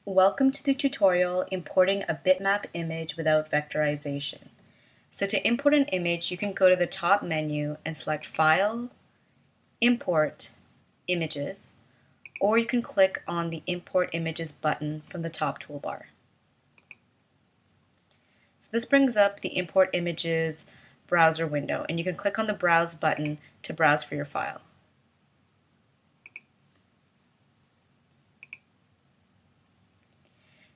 Welcome to the tutorial importing a bitmap image without vectorization. So to import an image, you can go to the top menu and select File, Import, Images, or you can click on the Import Images button from the top toolbar. So this brings up the Import Images browser window, and you can click on the Browse button to browse for your file.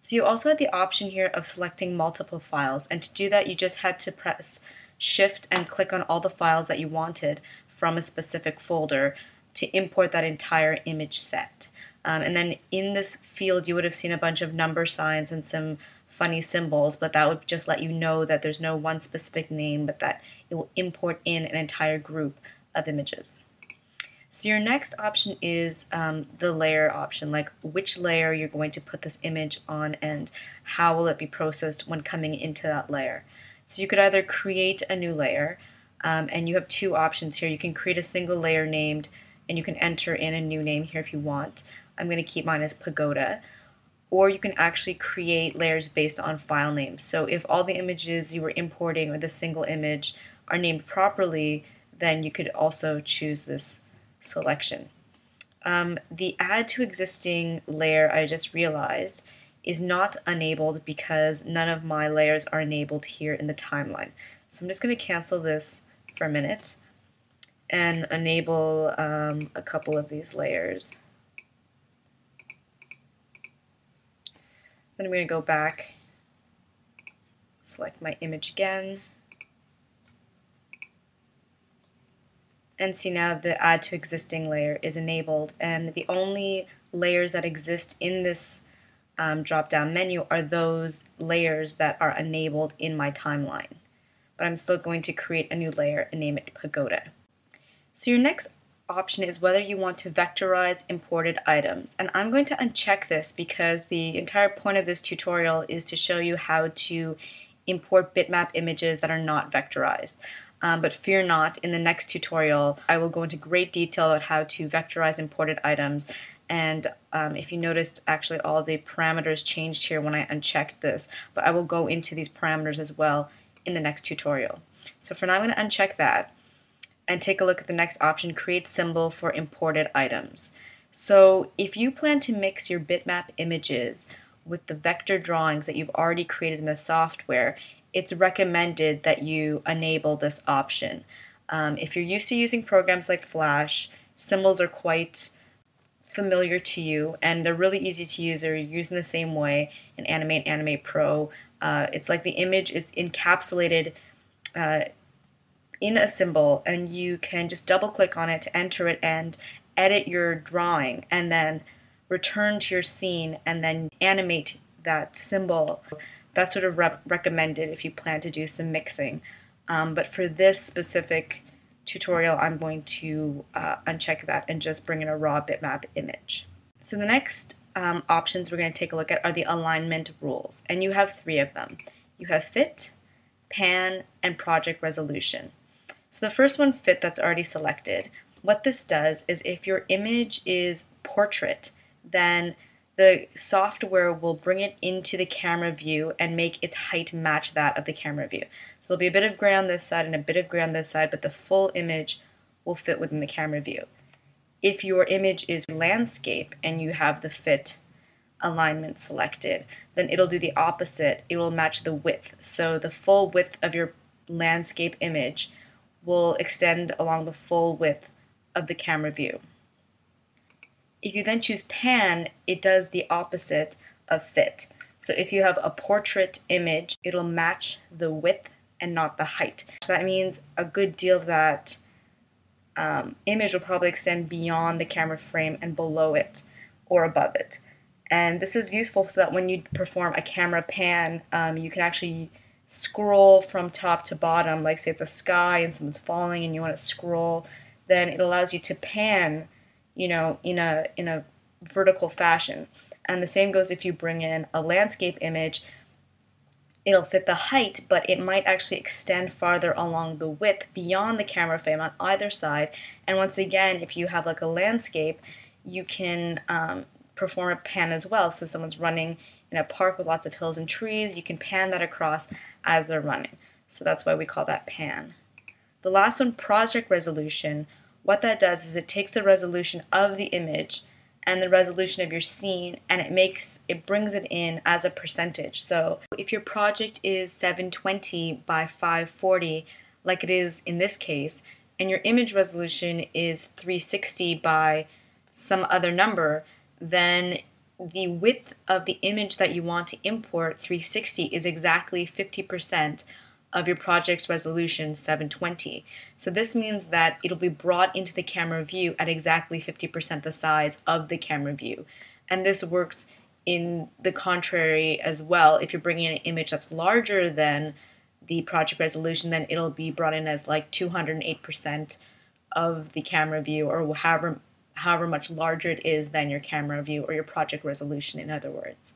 So you also had the option here of selecting multiple files, and to do that you just had to press Shift and click on all the files that you wanted from a specific folder to import that entire image set. And then in this field you would have seen a bunch of number signs and some funny symbols, but that would just let you know that there's no one specific name, but that it will import in an entire group of images. So your next option is the layer option, like which layer you're going to put this image on and how will it be processed when coming into that layer. So you could either create a new layer, and you have two options here. You can create a single layer named, and you can enter in a new name here if you want. I'm going to keep mine as Pagoda. Or you can actually create layers based on file names. So if all the images you were importing with a single image are named properly, then you could also choose this selection. The add to existing layer, I just realized, is not enabled because none of my layers are enabled here in the timeline. So I'm just going to cancel this for a minute and enable a couple of these layers. Then I'm going to go back, select my image again, and see now the add to existing layer is enabled, and the only layers that exist in this drop down menu are those layers that are enabled in my timeline. But I'm still going to create a new layer and name it Pagoda. So your next option is whether you want to vectorize imported items, and I'm going to uncheck this because the entire point of this tutorial is to show you how to import bitmap images that are not vectorized. But fear not, in the next tutorial I will go into great detail about how to vectorize imported items, and if you noticed, actually all the parameters changed here when I unchecked this, but I will go into these parameters as well in the next tutorial. So for now I'm going to uncheck that and take a look at the next option, create symbol for imported items. So if you plan to mix your bitmap images with the vector drawings that you've already created in the software, it's recommended that you enable this option. If you're used to using programs like Flash, symbols are quite familiar to you and they're really easy to use. They're used in the same way in Animate, Animate Pro. It's like the image is encapsulated in a symbol, and you can just double click on it to enter it and edit your drawing and then return to your scene and then animate that symbol. That's sort of recommended if you plan to do some mixing. But for this specific tutorial, I'm going to uncheck that and just bring in a raw bitmap image. So the next options we're going to take a look at are the alignment rules, and you have three of them. You have fit, pan, and project resolution. So the first one, fit, that's already selected. What this does is if your image is portrait, then the software will bring it into the camera view and make its height match that of the camera view. So there'll be a bit of gray on this side and a bit of gray on this side, but the full image will fit within the camera view. If your image is landscape and you have the fit alignment selected, then it'll do the opposite. It will match the width. So the full width of your landscape image will extend along the full width of the camera view. If you then choose pan, it does the opposite of fit. So if you have a portrait image, it'll match the width and not the height. So that means a good deal of that image will probably extend beyond the camera frame and below it or above it. And this is useful so that when you perform a camera pan, you can actually scroll from top to bottom. Like say it's a sky and someone's falling and you want to scroll, then it allows you to pan, you know, in a vertical fashion. And the same goes if you bring in a landscape image. It'll fit the height, but it might actually extend farther along the width beyond the camera frame on either side. And once again, if you have like a landscape, you can perform a pan as well. So if someone's running in a park with lots of hills and trees, you can pan that across as they're running. So that's why we call that pan. The last one, project resolution, what that does is it takes the resolution of the image and the resolution of your scene, and it brings it in as a percentage. So if your project is 720 by 540, like it is in this case, and your image resolution is 360 by some other number, then the width of the image that you want to import, 360, is exactly 50% of your project's resolution, 720. So this means that it'll be brought into the camera view at exactly 50% the size of the camera view. And this works in the contrary as well. If you're bringing in an image that's larger than the project resolution, then it'll be brought in as like 208% of the camera view, or however much larger it is than your camera view or your project resolution, in other words.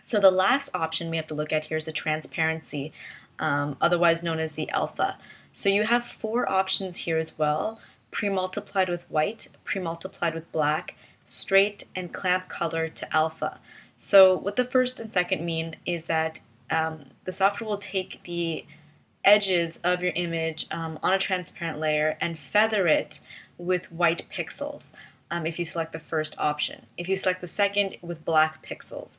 So the last option we have to look at here is the transparency, otherwise known as the alpha. So you have 4 options here as well: pre-multiplied with white, pre-multiplied with black, straight, and clamp color to alpha. So what the first and second mean is that the software will take the edges of your image on a transparent layer and feather it with white pixels if you select the first option. If you select the second, with black pixels.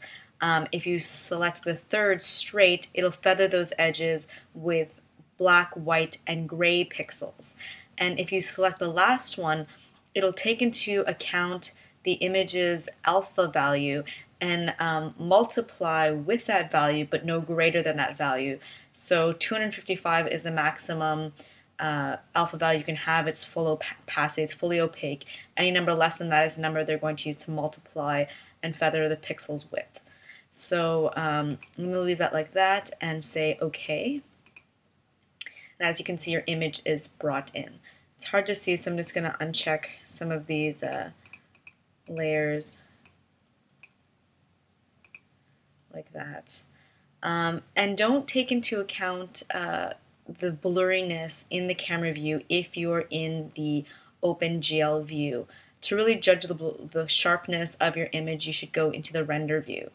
If you select the third, straight, it'll feather those edges with black, white, and gray pixels. And if you select the last one, it'll take into account the image's alpha value and multiply with that value, but no greater than that value. So 255 is the maximum alpha value you can have. It's full opacity, it's fully opaque. Any number less than that is the number they're going to use to multiply and feather the pixels with. So I'm going to leave that like that and say OK. And as you can see, your image is brought in. It's hard to see, so I'm just going to uncheck some of these layers like that. And don't take into account the blurriness in the camera view if you're in the OpenGL view. To really judge the sharpness of your image, you should go into the render view.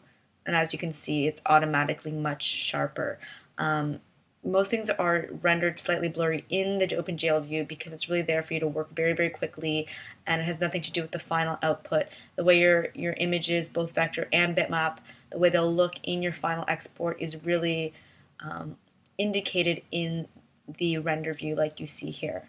And as you can see, it's automatically much sharper. Most things are rendered slightly blurry in the OpenGL view because it's really there for you to work very, very quickly, and it has nothing to do with the final output. The way your images, both vector and bitmap, the way they'll look in your final export is really indicated in the render view like you see here.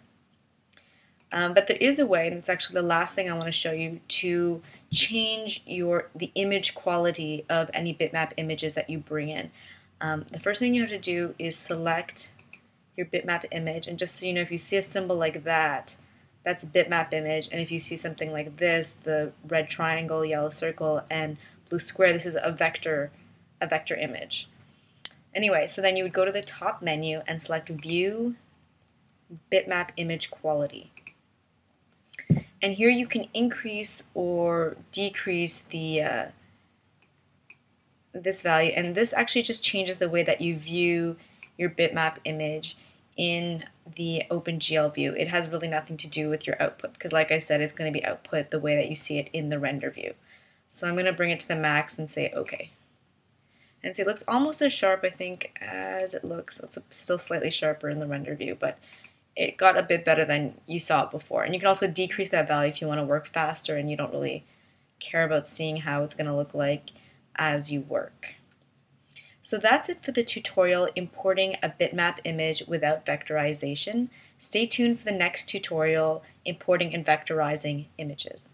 But there is a way, and it's actually the last thing I want to show you, to change the image quality of any bitmap images that you bring in. The first thing you have to do is select your bitmap image, and just so you know, if you see a symbol like that, that's a bitmap image, and if you see something like this, the red triangle, yellow circle, and blue square, this is a vector image. Anyway, so then you would go to the top menu and select View, Bitmap Image Quality. And here you can increase or decrease the this value, and this actually just changes the way that you view your bitmap image in the OpenGL view. It has really nothing to do with your output, because like I said, it's going to be output the way that you see it in the render view. So I'm going to bring it to the max and say OK. And see, it looks almost as sharp, I think, as it looks. It's still slightly sharper in the render view, but it got a bit better than you saw it before. And you can also decrease that value if you want to work faster and you don't really care about seeing how it's going to look like as you work. So that's it for the tutorial importing a bitmap image without vectorization. Stay tuned for the next tutorial, importing and vectorizing images.